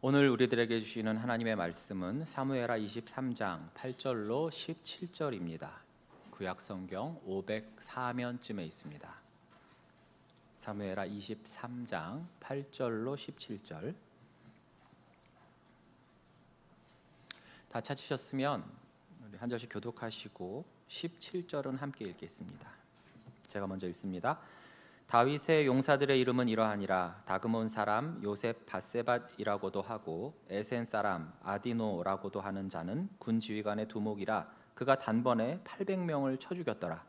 오늘 우리들에게 주시는 하나님의 말씀은 사무엘하 23장 8절로 17절입니다. 구약성경 504면쯤에 있습니다. 사무엘하 23장 8절로 17절. 다 찾으셨으면 우리 한 절씩 교독하시고 17절은 함께 읽겠습니다. 제가 먼저 읽습니다. 다윗의 용사들의 이름은 이러하니라. 다그몬 사람 요셉 바세밧이라고도 하고 에센 사람 아디노라고도 하는 자는 군 지휘관의 두목이라. 그가 단번에 800명을 쳐 죽였더라.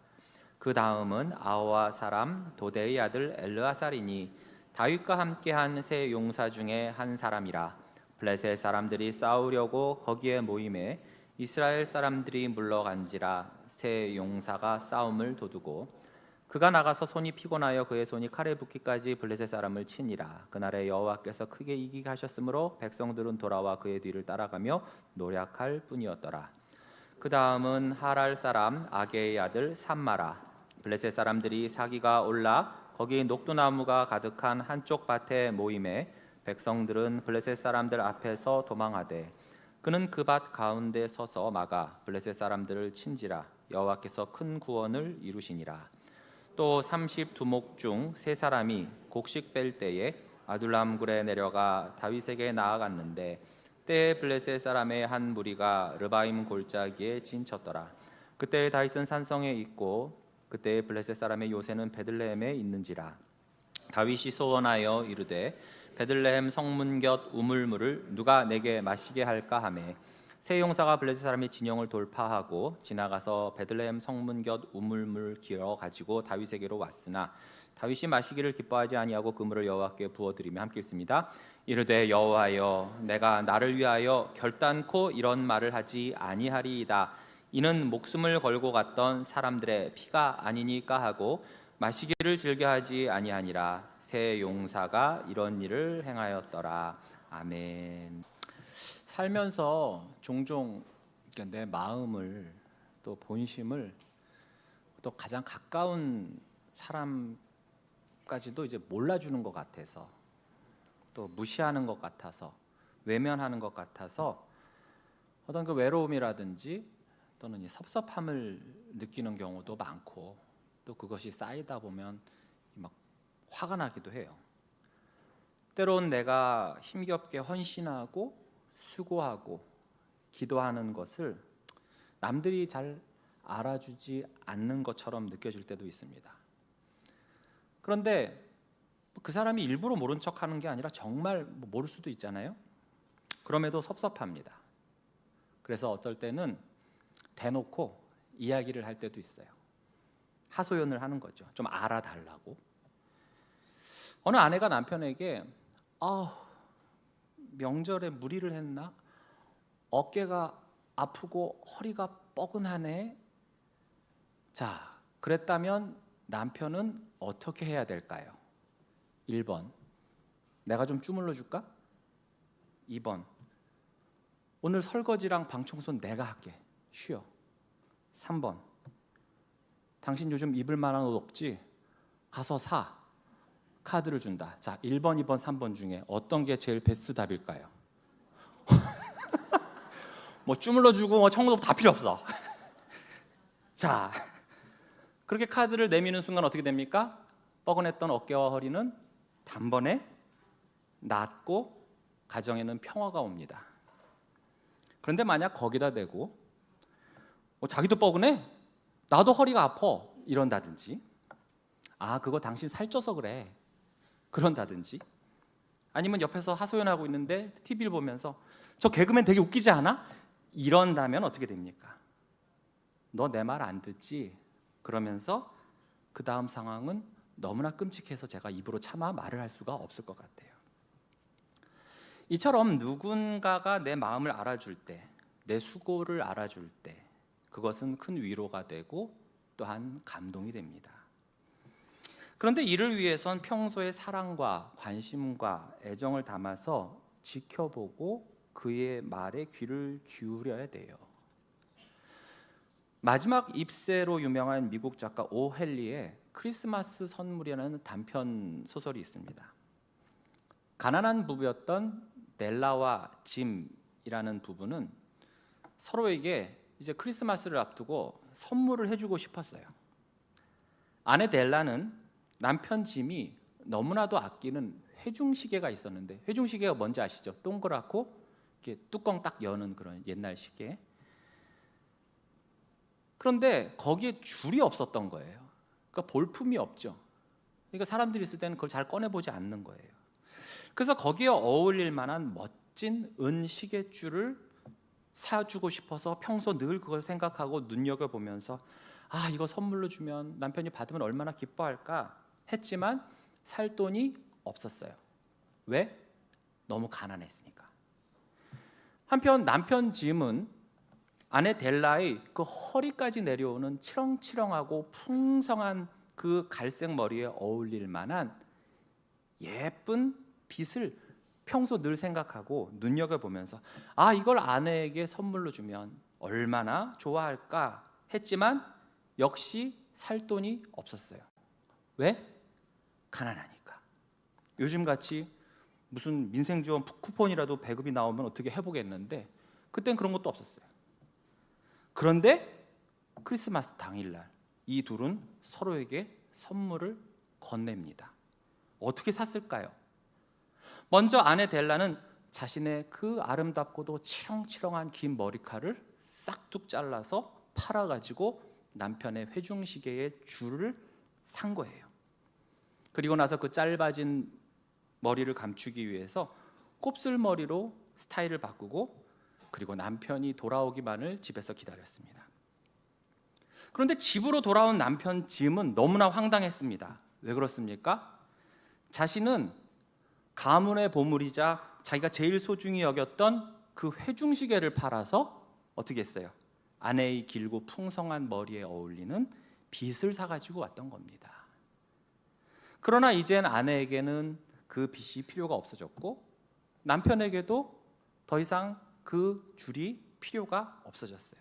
그 다음은 아호와 사람 도대의 아들 엘르아살이니 다윗과 함께한 세 용사 중에 한 사람이라. 블레셋 사람들이 싸우려고 거기에 모임에 이스라엘 사람들이 물러간지라. 세 용사가 싸움을 도두고 그가 나가서 손이 피곤하여 그의 손이 칼에 붓기까지 블레셋 사람을 치니라. 그날에 여호와께서 크게 이기게 하셨으므로 백성들은 돌아와 그의 뒤를 따라가며 노략할 뿐이었더라. 그 다음은 하랄 사람 아게의 아들 삼마라. 블레셋 사람들이 사기가 올라 거기 녹두나무가 가득한 한쪽 밭에 모임에 백성들은 블레셋 사람들 앞에서 도망하되 그는 그 밭 가운데 서서 막아 블레셋 사람들을 친지라. 여호와께서 큰 구원을 이루시니라. 또 30두목 중 세 사람이 곡식 뺄 때에 아둘람 굴에 내려가 다윗에게 나아갔는데 때에 블레셋 사람의 한 무리가 르바임 골짜기에 진쳤더라. 그때 다윗은 산성에 있고 그때 블레셋 사람의 요새는 베들레헴에 있는지라. 다윗이 소원하여 이르되 베들레헴 성문 곁 우물물을 누가 내게 마시게 할까 하매 세 용사가 블레셋 사람의 진영을 돌파하고 지나가서 베들레헴 성문 곁 우물물 길어 가지고 다윗에게로 왔으나 다윗이 마시기를 기뻐하지 아니하고 그 물을 여호와께 부어드리며 함께 읽습니다. 이르되 여호와여 내가 나를 위하여 결단코 이런 말을 하지 아니하리이다. 이는 목숨을 걸고 갔던 사람들의 피가 아니니까 하고 마시기를 즐겨하지 아니하니라. 세 용사가 이런 일을 행하였더라. 아멘. 살면서 종종 내 마음을 또 본심을 또 가장 가까운 사람까지도 이제 몰라주는 것 같아서 또 무시하는 것 같아서 외면하는 것 같아서 어떤 그 외로움이라든지 또는 섭섭함을 느끼는 경우도 많고 또 그것이 쌓이다 보면 막 화가 나기도 해요. 때론 내가 힘겹게 헌신하고 수고하고 기도하는 것을 남들이 잘 알아주지 않는 것처럼 느껴질 때도 있습니다. 그런데 그 사람이 일부러 모른 척하는 게 아니라 정말 모를 수도 있잖아요. 그럼에도 섭섭합니다. 그래서 어떨 때는 대놓고 이야기를 할 때도 있어요. 하소연을 하는 거죠. 좀 알아달라고. 어느 아내가 남편에게 명절에 무리를 했나? 어깨가 아프고 허리가 뻐근하네. 자, 그랬다면 남편은 어떻게 해야 될까요? 1번, 내가 좀 주물러 줄까? 2번, 오늘 설거지랑 방 청소는 내가 할게. 쉬어. 3번, 당신 요즘 입을 만한 옷 없지? 가서 사. 카드를 준다. 자, 1번, 2번, 3번 중에 어떤 게 제일 베스트 답일까요? 뭐 주물러주고 뭐 청소 다 필요 없어. 자, 그렇게 카드를 내미는 순간 어떻게 됩니까? 뻐근했던 어깨와 허리는 단번에 낫고 가정에는 평화가 옵니다. 그런데 만약 거기다 대고 자기도 뻐근해? 나도 허리가 아파. 이런다든지, 그거 당신 살쪄서 그래. 그런다든지, 아니면 옆에서 하소연하고 있는데 TV를 보면서 저 개그맨 되게 웃기지 않아? 이런다면 어떻게 됩니까? 너 내 말 안 듣지? 그러면서 그 다음 상황은 너무나 끔찍해서 제가 입으로 차마 말을 할 수가 없을 것 같아요. 이처럼 누군가가 내 마음을 알아줄 때, 내 수고를 알아줄 때 그것은 큰 위로가 되고 또한 감동이 됩니다. 그런데 이를 위해선 평소에 사랑과 관심과 애정을 담아서 지켜보고 그의 말에 귀를 기울여야 돼요. 마지막 잎새로 유명한 미국 작가 오 헨리의 크리스마스 선물이라는 단편 소설이 있습니다. 가난한 부부였던 델라와 짐이라는 부부는 서로에게 이제 크리스마스를 앞두고 선물을 해주고 싶었어요. 아내 델라는 남편 짐이 너무나도 아끼는 회중시계가 있었는데, 회중시계가 뭔지 아시죠? 동그랗고 이렇게 뚜껑 딱 여는 그런 옛날 시계. 그런데 거기에 줄이 없었던 거예요. 그러니까 볼품이 없죠. 그러니까 사람들이 있을 때는 그걸 잘 꺼내보지 않는 거예요. 그래서 거기에 어울릴 만한 멋진 은 시계줄을 사주고 싶어서 평소 늘 그걸 생각하고 눈여겨보면서 이거 선물로 주면 남편이 받으면 얼마나 기뻐할까 했지만 살 돈이 없었어요. 왜? 너무 가난했으니까. 한편 남편 짐은 아내 델라의 그 허리까지 내려오는 치렁치렁하고 풍성한 그 갈색 머리에 어울릴 만한 예쁜 빗을 평소 늘 생각하고 눈여겨보면서 이걸 아내에게 선물로 주면 얼마나 좋아할까 했지만 역시 살 돈이 없었어요. 왜? 가난하니까. 요즘같이 무슨 민생지원 쿠폰이라도 배급이 나오면 어떻게 해보겠는데 그땐 그런 것도 없었어요. 그런데 크리스마스 당일날 이 둘은 서로에게 선물을 건넵니다. 어떻게 샀을까요? 먼저 아내 델라는 자신의 그 아름답고도 치렁치렁한 긴 머리카락을 싹둑 잘라서 팔아가지고 남편의 회중시계의 줄을 산 거예요. 그리고 나서 그 짧아진 머리를 감추기 위해서 곱슬머리로 스타일을 바꾸고 그리고 남편이 돌아오기만을 집에서 기다렸습니다. 그런데 집으로 돌아온 남편 짐은 너무나 황당했습니다. 왜 그렇습니까? 자신은 가문의 보물이자 자기가 제일 소중히 여겼던 그 회중시계를 팔아서 어떻게 했어요? 아내의 길고 풍성한 머리에 어울리는 빗을 사가지고 왔던 겁니다. 그러나 이젠 아내에게는 그 빗이 필요가 없어졌고 남편에게도 더 이상 그 줄이 필요가 없어졌어요.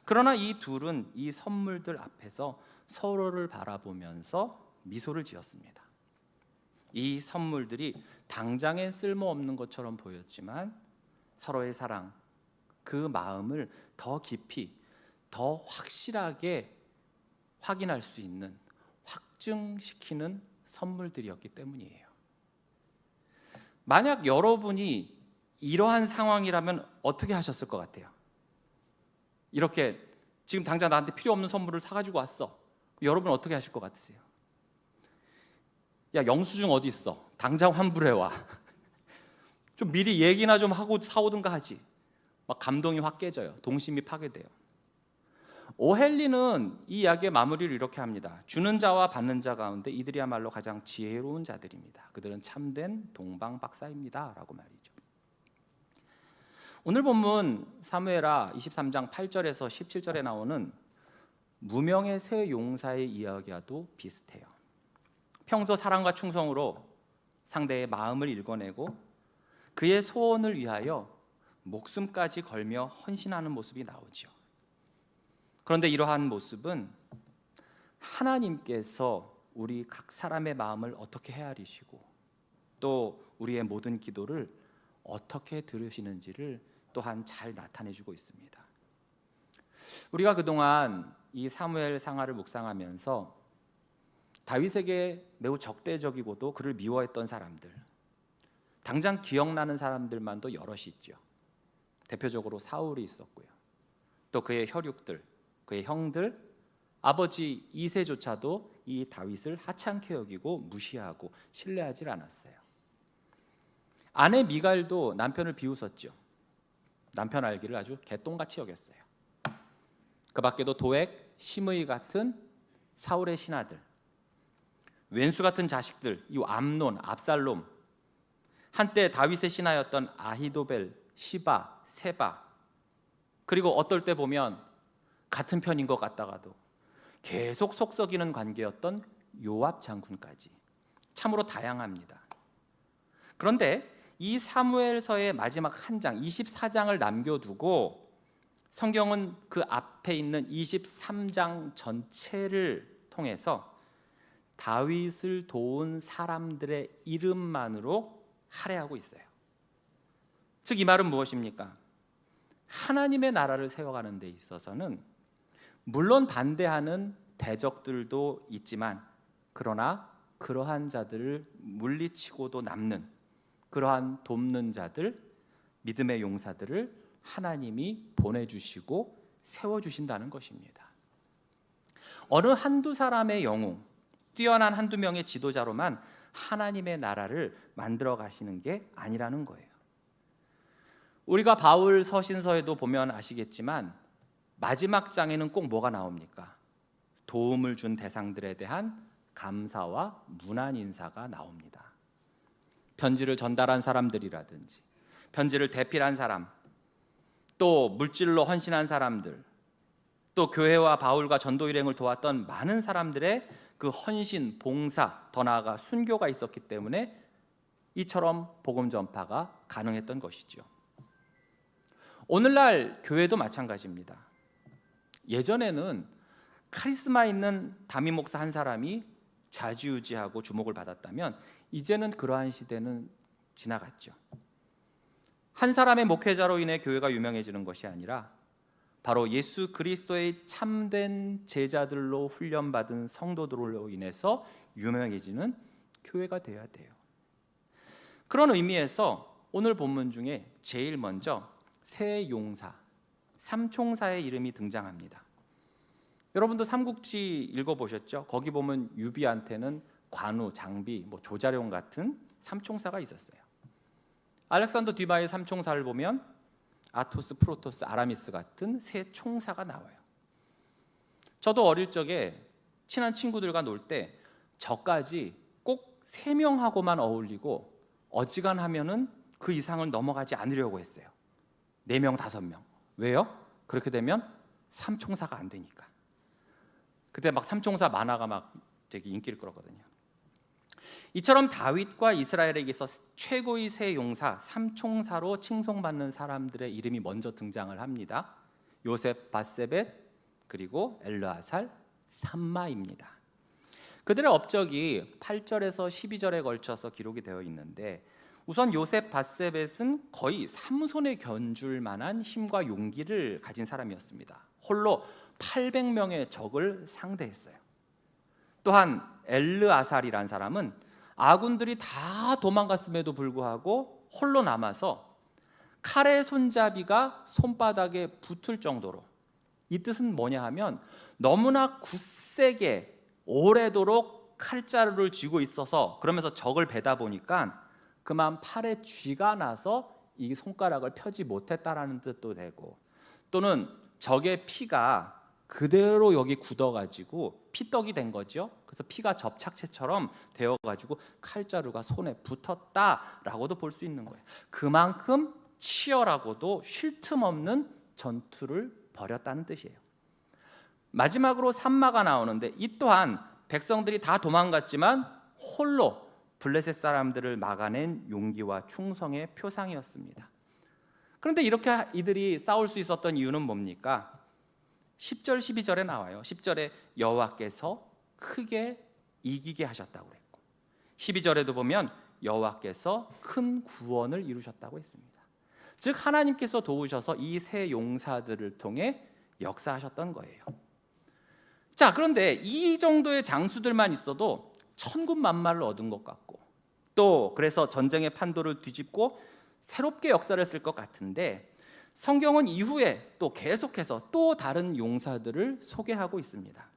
그러나 이 둘은 이 선물들 앞에서 서로를 바라보면서 미소를 지었습니다. 이 선물들이 당장엔 쓸모없는 것처럼 보였지만 서로의 사랑, 그 마음을 더 깊이, 더 확실하게 확인할 수 있는, 확증시키는 선물들이었기 때문이에요. 만약 여러분이 이러한 상황이라면 어떻게 하셨을 것 같아요? 이렇게 지금 당장 나한테 필요 없는 선물을 사가지고 왔어. 여러분 어떻게 하실 것 같으세요? 야, 영수증 어디 있어? 당장 환불해와. 좀 미리 얘기나 좀 하고 사오든가 하지. 막 감동이 확 깨져요. 동심이 파괴돼요. 오헬리는 이 이야기의 마무리를 이렇게 합니다. 주는 자와 받는 자 가운데 이들이야말로 가장 지혜로운 자들입니다. 그들은 참된 동방박사입니다. 라고 말이죠. 오늘 본문 사무엘하 23장 8절에서 17절에 나오는 무명의 세 용사의 이야기와도 비슷해요. 평소 사랑과 충성으로 상대의 마음을 읽어내고 그의 소원을 위하여 목숨까지 걸며 헌신하는 모습이 나오죠. 그런데 이러한 모습은 하나님께서 우리 각 사람의 마음을 어떻게 헤아리시고 또 우리의 모든 기도를 어떻게 들으시는지를 또한 잘 나타내주고 있습니다. 우리가 그동안 이 사무엘 상하를 묵상하면서 다윗에게 매우 적대적이고도 그를 미워했던 사람들, 당장 기억나는 사람들만도 여럿이 있죠. 대표적으로 사울이 있었고요. 또 그의 혈육들, 그의 형들, 아버지 이새조차도 이 다윗을 하찮게 여기고 무시하고 신뢰하지 않았어요. 아내 미갈도 남편을 비웃었죠. 남편 알기를 아주 개똥같이 여겼어요. 그 밖에도 도액, 시므이 같은 사울의 신하들, 왼수 같은 자식들, 이 암논, 압살롬, 한때 다윗의 신하였던 아히도벨, 시바, 세바, 그리고 어떨 때 보면 같은 편인 것 같다가도 계속 속썩이는 관계였던 요압 장군까지 참으로 다양합니다. 그런데 이 사무엘서의 마지막 한 장, 24장을 남겨두고 성경은 그 앞에 있는 23장 전체를 통해서 다윗을 도운 사람들의 이름만으로 할애하고 있어요. 즉 이 말은 무엇입니까? 하나님의 나라를 세워가는 데 있어서는 물론 반대하는 대적들도 있지만, 그러나 그러한 자들을 물리치고도 남는, 그러한 돕는 자들, 믿음의 용사들을 하나님이 보내주시고 세워주신다는 것입니다. 어느 한두 사람의 영웅, 뛰어난 한두 명의 지도자로만 하나님의 나라를 만들어 가시는 게 아니라는 거예요. 우리가 바울 서신서에도 보면 아시겠지만 마지막 장에는 꼭 뭐가 나옵니까? 도움을 준 대상들에 대한 감사와 문안 인사가 나옵니다. 편지를 전달한 사람들이라든지, 편지를 대필한 사람, 또 물질로 헌신한 사람들, 또 교회와 바울과 전도 일행을 도왔던 많은 사람들의 그 헌신, 봉사, 더 나아가 순교가 있었기 때문에 이처럼 복음 전파가 가능했던 것이죠. 오늘날 교회도 마찬가지입니다. 예전에는 카리스마 있는 담임 목사 한 사람이 좌지우지하고 주목을 받았다면, 이제는 그러한 시대는 지나갔죠. 한 사람의 목회자로 인해 교회가 유명해지는 것이 아니라 바로 예수 그리스도의 참된 제자들로 훈련받은 성도들로 인해서 유명해지는 교회가 되어야 돼요. 그런 의미에서 오늘 본문 중에 제일 먼저 새 용사, 삼총사의 이름이 등장합니다. 여러분도 삼국지 읽어보셨죠? 거기 보면 유비한테는 관우, 장비, 조자룡 같은 삼총사가 있었어요. 알렉산더 뒤바의 삼총사를 보면 아토스, 프로토스, 아라미스 같은 세 총사가 나와요. 저도 어릴 적에 친한 친구들과 놀 때 저까지 꼭 3명하고만 어울리고 어지간하면은 그 이상을 넘어가지 않으려고 했어요. 4명, 5명. 왜요? 그렇게 되면 삼총사가 안 되니까. 그때 막 삼총사 만화가 막 되게 인기를 끌었거든요. 이처럼 다윗과 이스라엘에게서 최고의 세 용사, 삼총사로 칭송받는 사람들의 이름이 먼저 등장을 합니다. 요셉, 바세벳, 그리고 엘르아살, 삼마입니다. 그들의 업적이 8절에서 12절에 걸쳐서 기록이 되어 있는데, 우선 요셉, 바세벳은 거의 삼손에 견줄 만한 힘과 용기를 가진 사람이었습니다. 홀로 800명의 적을 상대했어요. 또한 엘르아살이라는 사람은 아군들이 다 도망갔음에도 불구하고 홀로 남아서 칼의 손잡이가 손바닥에 붙을 정도로, 이 뜻은 뭐냐 하면 너무나 굳세게 오래도록 칼자루를 쥐고 있어서, 그러면서 적을 베다 보니까 그만 팔에 쥐가 나서 이 손가락을 펴지 못했다라는 뜻도 되고, 또는 적의 피가 그대로 여기 굳어가지고 피떡이 된 거죠. 그래서 피가 접착체처럼 되어가지고 칼자루가 손에 붙었다라고도 볼 수 있는 거예요. 그만큼 치열하고도 쉴 틈 없는 전투를 벌였다는 뜻이에요. 마지막으로 삼마가 나오는데, 이 또한 백성들이 다 도망갔지만 홀로 블레셋 사람들을 막아낸 용기와 충성의 표상이었습니다. 그런데 이렇게 이들이 싸울 수 있었던 이유는 뭡니까? 10절, 12절에 나와요. 10절에 여호와께서 크게 이기게 하셨다고 했고, 12절에도 보면 여호와께서 큰 구원을 이루셨다고 했습니다. 즉 하나님께서 도우셔서 이 세 용사들을 통해 역사하셨던 거예요. 자, 그런데 이 정도의 장수들만 있어도 천군만마를 얻은 것 같고, 또 그래서 전쟁의 판도를 뒤집고 새롭게 역사를 쓸 것 같은데, 성경은 이후에 또 계속해서 또 다른 용사들을 소개하고 있습니다.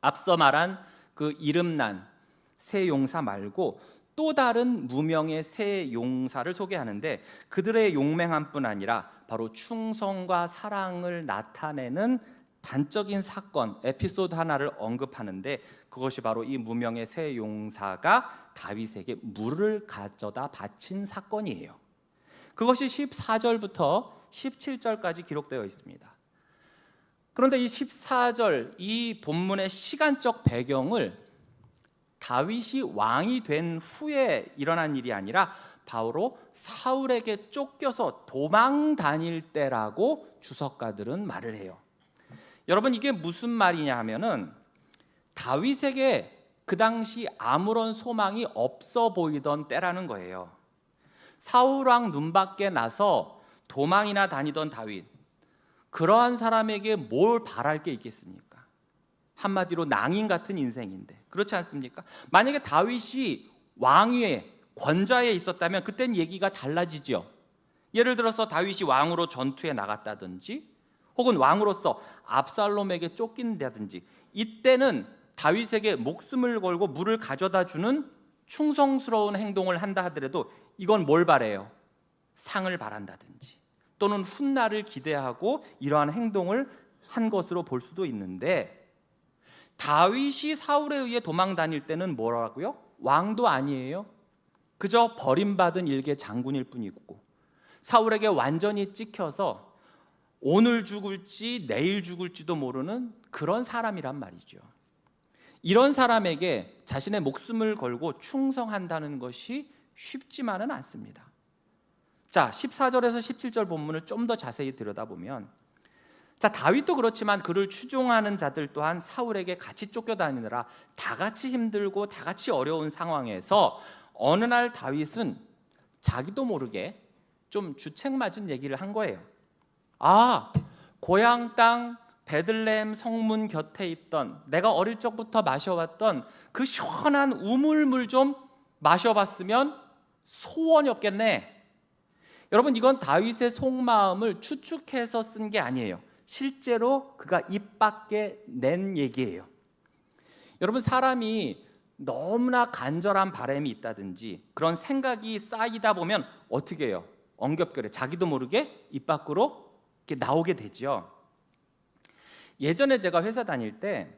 앞서 말한 그 이름난 세 용사 말고 또 다른 무명의 세 용사를 소개하는데, 그들의 용맹함뿐 아니라 바로 충성과 사랑을 나타내는 단적인 사건, 에피소드 하나를 언급하는데, 그것이 바로 이 무명의 세 용사가 다윗에게 물을 가져다 바친 사건이에요. 그것이 14절부터 17절까지 기록되어 있습니다. 그런데 이 14절, 이 본문의 시간적 배경을 다윗이 왕이 된 후에 일어난 일이 아니라 바로 사울에게 쫓겨서 도망 다닐 때라고 주석가들은 말을 해요. 여러분, 이게 무슨 말이냐 하면은 다윗에게 그 당시 아무런 소망이 없어 보이던 때라는 거예요. 사울왕 눈밖에 나서 도망이나 다니던 다윗, 그러한 사람에게 뭘 바랄 게 있겠습니까? 한마디로 낭인 같은 인생인데, 그렇지 않습니까? 만약에 다윗이 왕위에, 권좌에 있었다면 그땐 얘기가 달라지죠. 예를 들어서 다윗이 왕으로 전투에 나갔다든지, 혹은 왕으로서 압살롬에게 쫓긴다든지, 이때는 다윗에게 목숨을 걸고 물을 가져다 주는 충성스러운 행동을 한다 하더라도 이건 뭘 바래요? 상을 바란다든지 또는 훗날을 기대하고 이러한 행동을 한 것으로 볼 수도 있는데, 다윗이 사울에 의해 도망 다닐 때는 뭐라고요? 왕도 아니에요. 그저 버림받은 일개 장군일 뿐이고, 사울에게 완전히 찍혀서 오늘 죽을지 내일 죽을지도 모르는 그런 사람이란 말이죠. 이런 사람에게 자신의 목숨을 걸고 충성한다는 것이 쉽지만은 않습니다. 자, 14절에서 17절 본문을 좀 더 자세히 들여다보면, 자, 다윗도 그렇지만 그를 추종하는 자들 또한 사울에게 같이 쫓겨다니느라 다 같이 힘들고 다 같이 어려운 상황에서 어느 날 다윗은 자기도 모르게 좀 주책맞은 얘기를 한 거예요. 아, 고향 땅 베들레헴 성문 곁에 있던, 내가 어릴 적부터 마셔왔던 그 시원한 우물물 좀 마셔봤으면 소원이 없겠네. 여러분, 이건 다윗의 속마음을 추측해서 쓴 게 아니에요. 실제로 그가 입 밖에 낸 얘기예요. 여러분, 사람이 너무나 간절한 바람이 있다든지 그런 생각이 쌓이다 보면 어떻게 해요? 엉겹결에 자기도 모르게 입 밖으로 이렇게 나오게 되죠. 예전에 제가 회사 다닐 때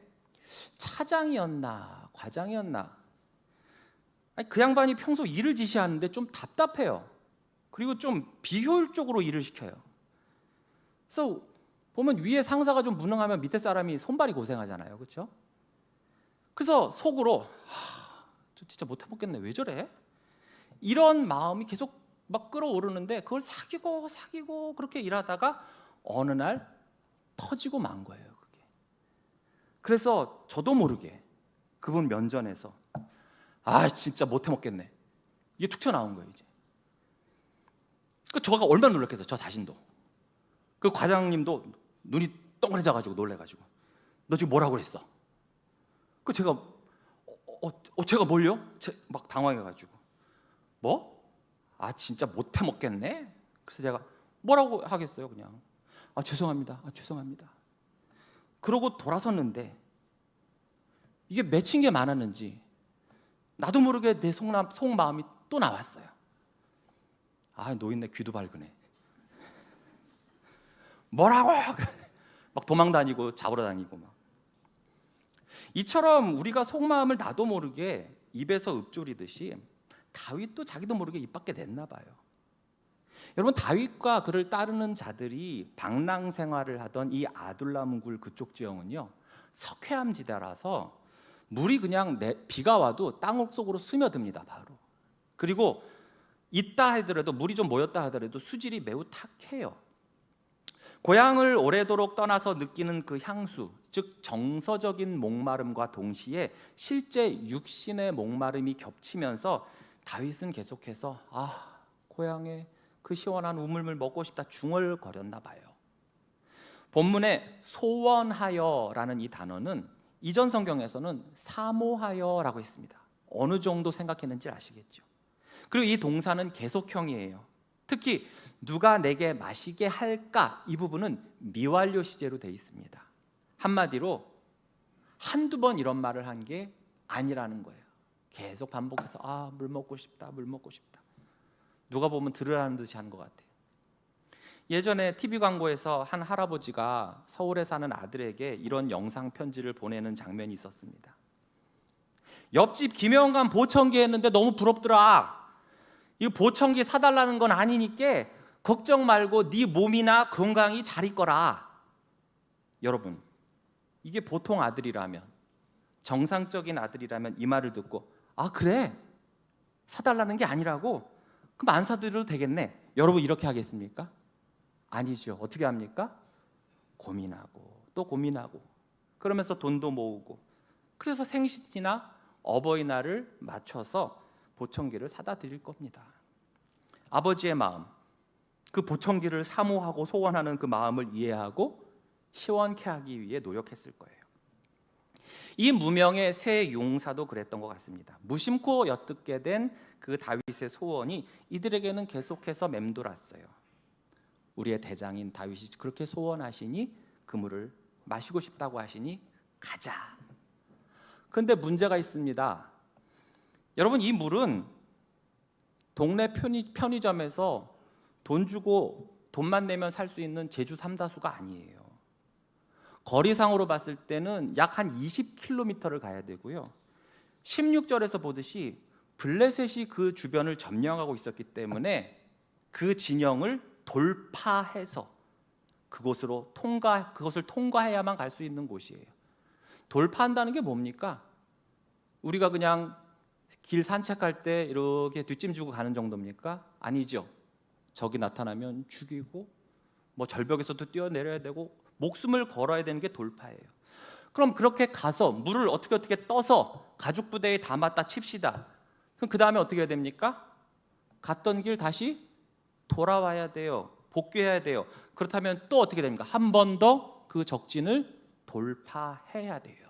차장이었나 과장이었나, 그 양반이 평소 일을 지시하는데 좀 답답해요. 그리고 좀 비효율적으로 일을 시켜요. 그래서 보면 위에 상사가 좀 무능하면 밑에 사람이 손발이 고생하잖아요, 그렇죠? 그래서 속으로 저 진짜 못 해먹겠네, 왜 저래? 이런 마음이 계속 막 끌어오르는데, 그걸 사귀고 그렇게 일하다가 어느 날 터지고 만 거예요, 그게. 그래서 저도 모르게 그분 면전에서 진짜 못 해먹겠네, 이게 툭 튀어나온 거예요. 이제 저가 얼마나 놀랐겠어요, 저 자신도. 그 과장님도 눈이 동그래져가지고 놀래가지고, 너 지금 뭐라고 했어? 제가 제가 뭘요? 막 당황해가지고, 뭐? 진짜 못 해먹겠네? 그래서 제가 뭐라고 하겠어요, 그냥. 죄송합니다. 죄송합니다. 그러고 돌아섰는데 이게 맺힌 게 많았는지 나도 모르게 내 속마음이 또 나왔어요. 노인네 귀도 밝으네. 뭐라고? 막 도망 다니고 잡으러 다니고 막. 이처럼 우리가 속마음을 나도 모르게 입에서 읊조리듯이 다윗도 자기도 모르게 입 밖에 냈나 봐요. 여러분, 다윗과 그를 따르는 자들이 방랑 생활을 하던 이 아둘람굴 그쪽 지형은요, 석회암 지대라서 물이 그냥 비가 와도 땅 속으로 스며듭니다, 바로. 그리고 있다 하더라도, 물이 좀 모였다 하더라도 수질이 매우 탁해요. 고향을 오래도록 떠나서 느끼는 그 향수, 즉 정서적인 목마름과 동시에 실제 육신의 목마름이 겹치면서 다윗은 계속해서 고향에 그 시원한 우물물 먹고 싶다 중얼거렸나 봐요. 본문에 소원하여라는 이 단어는 이전 성경에서는 사모하여라고 했습니다. 어느 정도 생각했는지 아시겠죠? 그리고 이 동사는 계속형이에요. 특히 누가 내게 마시게 할까, 이 부분은 미완료 시제로 되어 있습니다. 한마디로 한두 번 이런 말을 한 게 아니라는 거예요. 계속 반복해서 물 먹고 싶다, 물 먹고 싶다. 누가 보면 들으라는 듯이 하는 것 같아요. 예전에 TV 광고에서 한 할아버지가 서울에 사는 아들에게 이런 영상 편지를 보내는 장면이 있었습니다. 옆집 김영감 보청기 했는데 너무 부럽더라. 이 보청기 사달라는 건 아니니까 걱정 말고 네 몸이나 건강히 잘 있거라. 여러분, 이게 보통 아들이라면, 정상적인 아들이라면 이 말을 듣고 그래? 사달라는 게 아니라고? 그럼 안 사드려도 되겠네. 여러분, 이렇게 하겠습니까? 아니죠. 어떻게 합니까? 고민하고 또 고민하고, 그러면서 돈도 모으고, 그래서 생신이나 어버이날을 맞춰서 보청기를 사다 드릴 겁니다. 아버지의 마음, 그 보청기를 사모하고 소원하는 그 마음을 이해하고 시원케 하기 위해 노력했을 거예요. 이 무명의 새 용사도 그랬던 것 같습니다. 무심코 엿듣게 된 그 다윗의 소원이 이들에게는 계속해서 맴돌았어요. 우리의 대장인 다윗이 그렇게 소원하시니 그 물을 마시고 싶다고 하시니 가자. 그런데 문제가 있습니다. 여러분, 이 물은 동네 편의점에서 돈 주고 돈만 내면 살 수 있는 제주 삼다수가 아니에요. 거리상으로 봤을 때는 약 한 20km를 가야 되고요. 16절에서 보듯이 블레셋이 그 주변을 점령하고 있었기 때문에 그 진영을 돌파해서 그것을 통과해야만 갈 수 있는 곳이에요. 돌파한다는 게 뭡니까? 우리가 그냥 길 산책할 때 이렇게 뒷짐 주고 가는 정도입니까? 아니죠. 적이 나타나면 죽이고 절벽에서도 뛰어내려야 되고 목숨을 걸어야 되는 게 돌파예요. 그럼 그렇게 가서 물을 어떻게 떠서 가죽 부대에 담았다 칩시다. 그럼 그 다음에 어떻게 해야 됩니까? 갔던 길 다시 돌아와야 돼요. 복귀해야 돼요. 그렇다면 또 어떻게 됩니까? 한 번 더 그 적진을 돌파해야 돼요.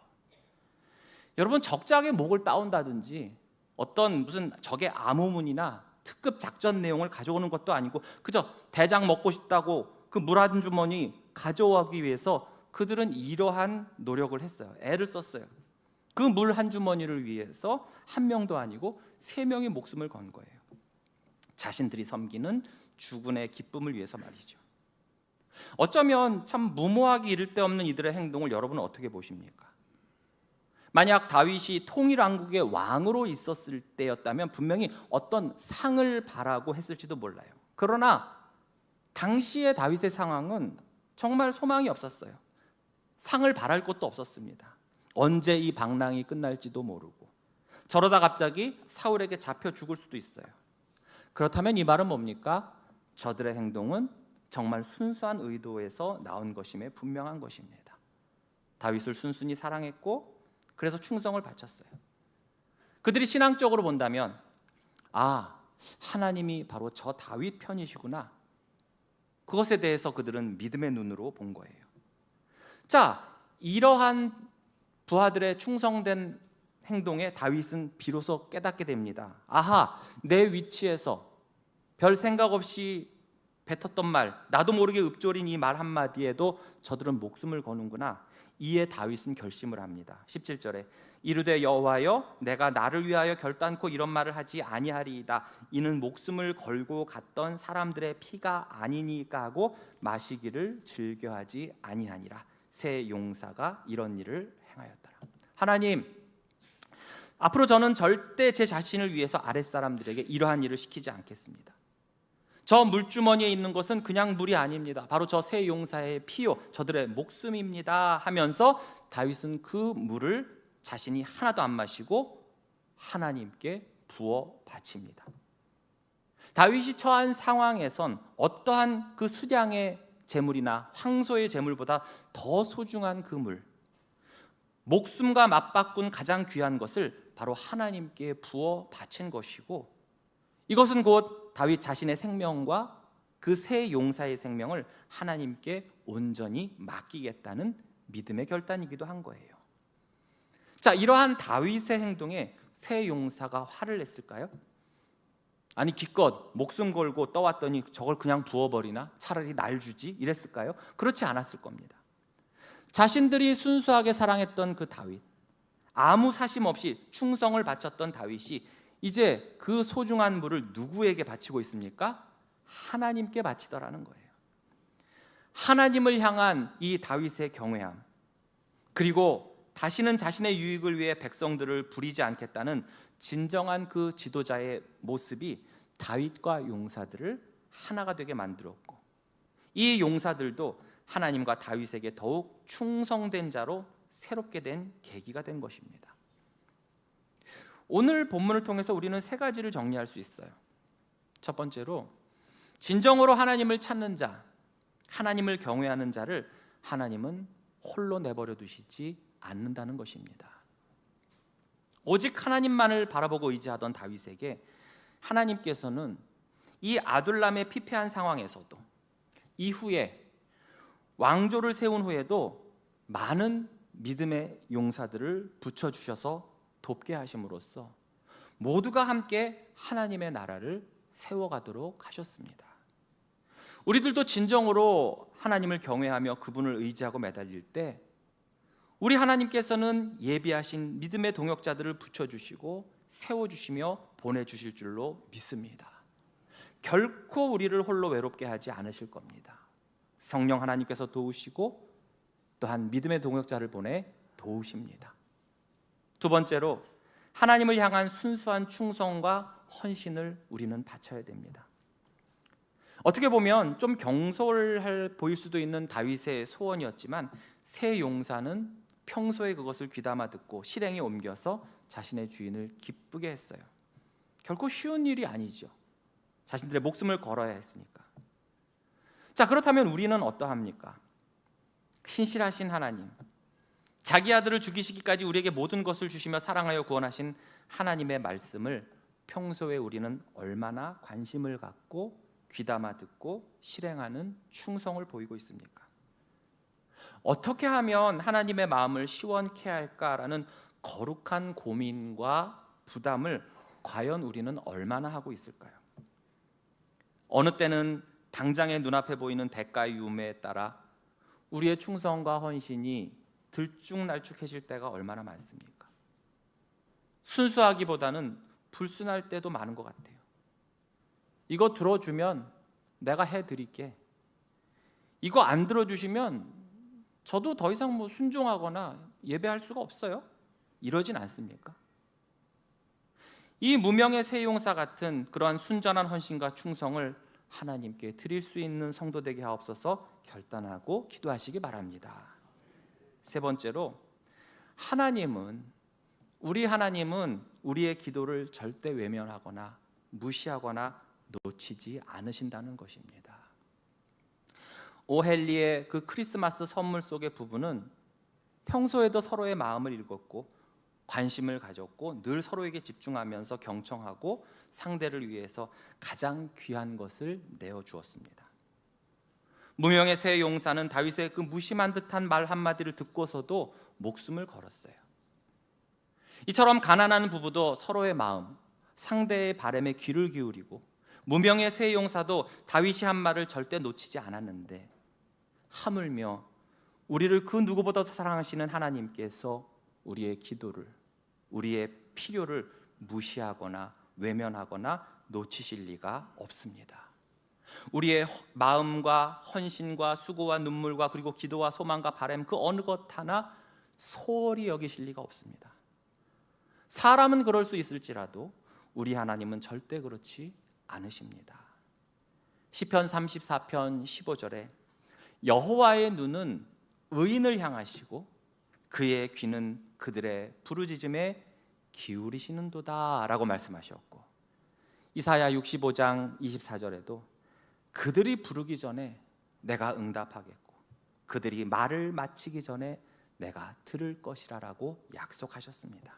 여러분, 적장의 목을 따온다든지 어떤 무슨 적의 암호문이나 특급 작전 내용을 가져오는 것도 아니고 그저 대장 먹고 싶다고 그 물 한 주머니 가져오기 위해서 그들은 이러한 노력을 했어요. 애를 썼어요. 그 물 한 주머니를 위해서 한 명도 아니고 3명이 목숨을 건 거예요. 자신들이 섬기는 주군의 기쁨을 위해서 말이죠. 어쩌면 참 무모하기 이를 데 없는 이들의 행동을 여러분은 어떻게 보십니까? 만약 다윗이 통일왕국의 왕으로 있었을 때였다면 분명히 어떤 상을 바라고 했을지도 몰라요. 그러나 당시의 다윗의 상황은 정말 소망이 없었어요. 상을 바랄 것도 없었습니다. 언제 이 방랑이 끝날지도 모르고 저러다 갑자기 사울에게 잡혀 죽을 수도 있어요. 그렇다면 이 말은 뭡니까? 저들의 행동은 정말 순수한 의도에서 나온 것임에 분명한 것입니다. 다윗을 순순히 사랑했고 그래서 충성을 바쳤어요. 그들이 신앙적으로 본다면 하나님이 바로 저 다윗 편이시구나. 그것에 대해서 그들은 믿음의 눈으로 본 거예요. 자, 이러한 부하들의 충성된 행동에 다윗은 비로소 깨닫게 됩니다. 내 위치에서 별 생각 없이 뱉었던 말, 나도 모르게 읊조린 이 말 한마디에도 저들은 목숨을 거는구나. 이에 다윗은 결심을 합니다. 17절에 이르되 여호와여, 내가 나를 위하여 결단코 이런 말을 하지 아니하리이다. 이는 목숨을 걸고 갔던 사람들의 피가 아니니까 하고 마시기를 즐겨하지 아니하니라. 새 용사가 이런 일을 행하였더라. 하나님, 앞으로 저는 절대 제 자신을 위해서 아랫사람들에게 이러한 일을 시키지 않겠습니다. 저 물주머니에 있는 것은 그냥 물이 아닙니다. 바로 저 새 용사의 피요, 저들의 목숨입니다 하면서 다윗은 그 물을 자신이 하나도 안 마시고 하나님께 부어 바칩니다. 다윗이 처한 상황에선 어떠한 그 수량의 재물이나 황소의 재물보다 더 소중한 그 물, 목숨과 맞바꾼 가장 귀한 것을 바로 하나님께 부어 바친 것이고, 이것은 곧 다윗 자신의 생명과 그 새 용사의 생명을 하나님께 온전히 맡기겠다는 믿음의 결단이기도 한 거예요. 자, 이러한 다윗의 행동에 새 용사가 화를 냈을까요? 아니, 기껏 목숨 걸고 떠왔더니 저걸 그냥 부어버리나? 차라리 날 주지? 이랬을까요? 그렇지 않았을 겁니다. 자신들이 순수하게 사랑했던 그 다윗, 아무 사심 없이 충성을 바쳤던 다윗이 이제 그 소중한 물을 누구에게 바치고 있습니까? 하나님께 바치더라는 거예요. 하나님을 향한 이 다윗의 경외함, 그리고 다시는 자신의 유익을 위해 백성들을 부리지 않겠다는 진정한 그 지도자의 모습이 다윗과 용사들을 하나가 되게 만들었고, 이 용사들도 하나님과 다윗에게 더욱 충성된 자로 새롭게 된 계기가 된 것입니다. 오늘 본문을 통해서 우리는 3가지를 정리할 수 있어요. 첫 번째로, 진정으로 하나님을 찾는 자, 하나님을 경외하는 자를 하나님은 홀로 내버려 두시지 않는다는 것입니다. 오직 하나님만을 바라보고 의지하던 다윗에게 하나님께서는 이 아둘람의 피폐한 상황에서도 이후에 왕조를 세운 후에도 많은 믿음의 용사들을 붙여주셔서 돕게 하심으로써 모두가 함께 하나님의 나라를 세워가도록 하셨습니다. 우리들도 진정으로 하나님을 경외하며 그분을 의지하고 매달릴 때 우리 하나님께서는 예비하신 믿음의 동역자들을 붙여주시고 세워주시며 보내주실 줄로 믿습니다. 결코 우리를 홀로 외롭게 하지 않으실 겁니다. 성령 하나님께서 도우시고 또한 믿음의 동역자를 보내 도우십니다. 두 번째로 하나님을 향한 순수한 충성과 헌신을 우리는 바쳐야 됩니다. 어떻게 보면 좀 경솔해 보일 수도 있는 다윗의 소원이었지만 새 용사는 평소에 그것을 귀담아 듣고 실행에 옮겨서 자신의 주인을 기쁘게 했어요. 결코 쉬운 일이 아니죠. 자신들의 목숨을 걸어야 했으니까. 자, 그렇다면 우리는 어떠합니까? 신실하신 하나님, 자기 아들을 죽이시기까지 우리에게 모든 것을 주시며 사랑하여 구원하신 하나님의 말씀을 평소에 우리는 얼마나 관심을 갖고 귀담아 듣고 실행하는 충성을 보이고 있습니까? 어떻게 하면 하나님의 마음을 시원케 할까라는 거룩한 고민과 부담을 과연 우리는 얼마나 하고 있을까요? 어느 때는 당장의 눈앞에 보이는 대가의 유무에 따라 우리의 충성과 헌신이 들쭉날쭉해질 때가 얼마나 많습니까? 순수하기보다는 불순할 때도 많은 것 같아요. 이거 들어주면 내가 해드릴게. 이거 안 들어주시면 저도 더 이상 순종하거나 예배할 수가 없어요. 이러진 않습니까? 이 무명의 새 용사 같은 그러한 순전한 헌신과 충성을 하나님께 드릴 수 있는 성도 되게 하옵소서 결단하고 기도하시기 바랍니다. 세 번째로 우리 하나님은 우리의 기도를 절대 외면하거나 무시하거나 놓치지 않으신다는 것입니다. 오헬리의 그 크리스마스 선물 속의 부부는 평소에도 서로의 마음을 읽었고 관심을 가졌고 늘 서로에게 집중하면서 경청하고 상대를 위해서 가장 귀한 것을 내어주었습니다. 무명의 새 용사는 다윗의 그 무심한 듯한 말 한마디를 듣고서도 목숨을 걸었어요. 이처럼 가난한 부부도 서로의 마음, 상대의 바람에 귀를 기울이고 무명의 새 용사도 다윗이 한 말을 절대 놓치지 않았는데 하물며 우리를 그 누구보다 사랑하시는 하나님께서 우리의 기도를, 우리의 필요를 무시하거나 외면하거나 놓치실 리가 없습니다. 우리의 마음과 헌신과 수고와 눈물과 그리고 기도와 소망과 바람 그 어느 것 하나 소홀히 여기실 리가 없습니다. 사람은 그럴 수 있을지라도 우리 하나님은 절대 그렇지 않으십니다. 시편 34편 15절에 여호와의 눈은 의인을 향하시고 그의 귀는 그들의 부르짖음에 기울이시는도다 라고 말씀하셨고, 이사야 65장 24절에도 그들이 부르기 전에 내가 응답하겠고 그들이 말을 마치기 전에 내가 들을 것이라 라고 약속하셨습니다.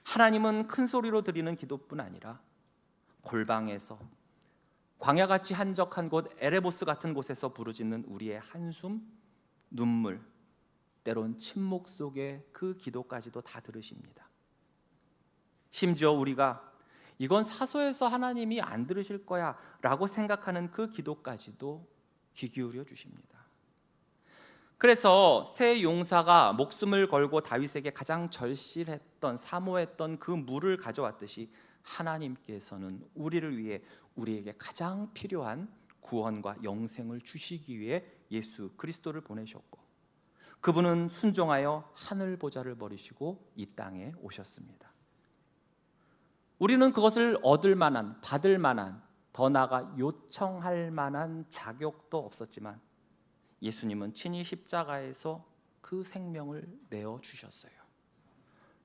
하나님은 큰 소리로 드리는 기도뿐 아니라 골방에서 광야같이 한적한 곳 에레보스 같은 곳에서 부르짖는 우리의 한숨, 눈물, 때론 침묵 속의 그 기도까지도 다 들으십니다. 심지어 우리가 이건 사소해서 하나님이 안 들으실 거야 라고 생각하는 그 기도까지도 귀 기울여 주십니다. 그래서 새 용사가 목숨을 걸고 다윗에게 가장 절실했던 사모했던 그 물을 가져왔듯이 하나님께서는 우리를 위해 우리에게 가장 필요한 구원과 영생을 주시기 위해 예수 그리스도를 보내셨고 그분은 순종하여 하늘 보좌를 버리시고 이 땅에 오셨습니다. 우리는 그것을 얻을 만한, 받을 만한, 더 나아가 요청할 만한 자격도 없었지만 예수님은 친히 십자가에서 그 생명을 내어주셨어요.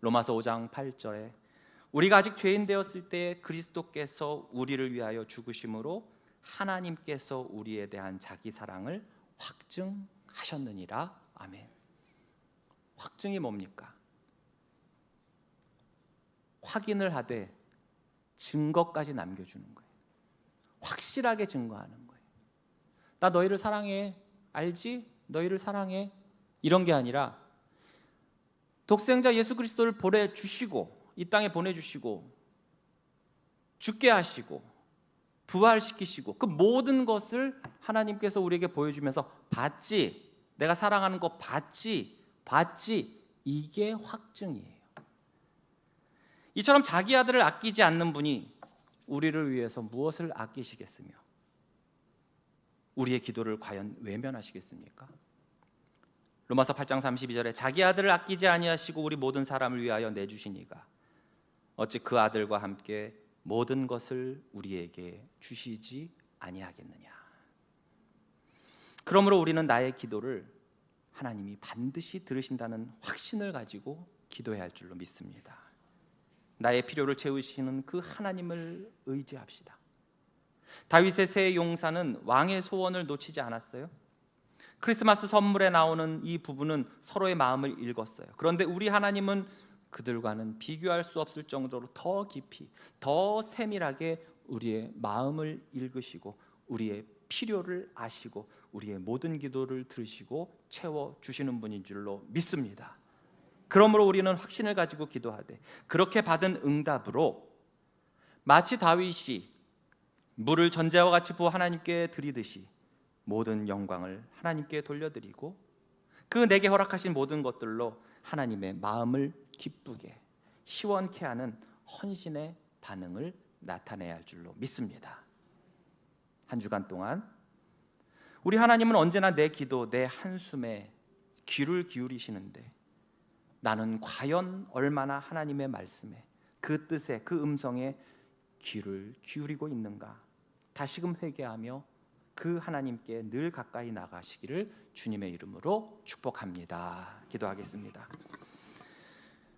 로마서 5장 8절에 우리가 아직 죄인 되었을 때 그리스도께서 우리를 위하여 죽으심으로 하나님께서 우리에 대한 자기 사랑을 확증하셨느니라. 아멘. 확증이 뭡니까? 확인을 하되 증거까지 남겨주는 거예요. 확실하게 증거하는 거예요. 나 너희를 사랑해, 알지? 너희를 사랑해. 이런 게 아니라 독생자 예수 그리스도를 보내주시고, 이 땅에 보내주시고, 죽게 하시고 부활시키시고, 그 모든 것을 하나님께서 우리에게 보여주면서 봤지? 내가 사랑하는 거 봤지? 이게 확증이에요. 이처럼 자기 아들을 아끼지 않는 분이 우리를 위해서 무엇을 아끼시겠으며 우리의 기도를 과연 외면하시겠습니까? 로마서 8장 32절에 자기 아들을 아끼지 아니하시고 우리 모든 사람을 위하여 내주시니가 어찌 그 아들과 함께 모든 것을 우리에게 주시지 아니하겠느냐. 그러므로 우리는 나의 기도를 하나님이 반드시 들으신다는 확신을 가지고 기도해야 할 줄로 믿습니다. 나의 필요를 채우시는 그 하나님을 의지합시다. 다윗의 새 용사는 왕의 소원을 놓치지 않았어요. 크리스마스 선물에 나오는 이 부분은 서로의 마음을 읽었어요. 그런데 우리 하나님은 그들과는 비교할 수 없을 정도로 더 깊이, 더 세밀하게 우리의 마음을 읽으시고 우리의 필요를 아시고 우리의 모든 기도를 들으시고 채워주시는 분인 줄로 믿습니다. 그러므로 우리는 확신을 가지고 기도하되 그렇게 받은 응답으로 마치 다윗이 물을 전제와 같이 부어 하나님께 드리듯이 모든 영광을 하나님께 돌려드리고 그 내게 허락하신 모든 것들로 하나님의 마음을 기쁘게 시원케 하는 헌신의 반응을 나타내야 할 줄로 믿습니다. 한 주간 동안 우리 하나님은 언제나 내 기도, 내 한숨에 귀를 기울이시는데 나는 과연 얼마나 하나님의 말씀에, 그 뜻에, 그 음성에 귀를 기울이고 있는가? 다시금 회개하며 그 하나님께 늘 가까이 나가시기를 주님의 이름으로 축복합니다. 기도하겠습니다.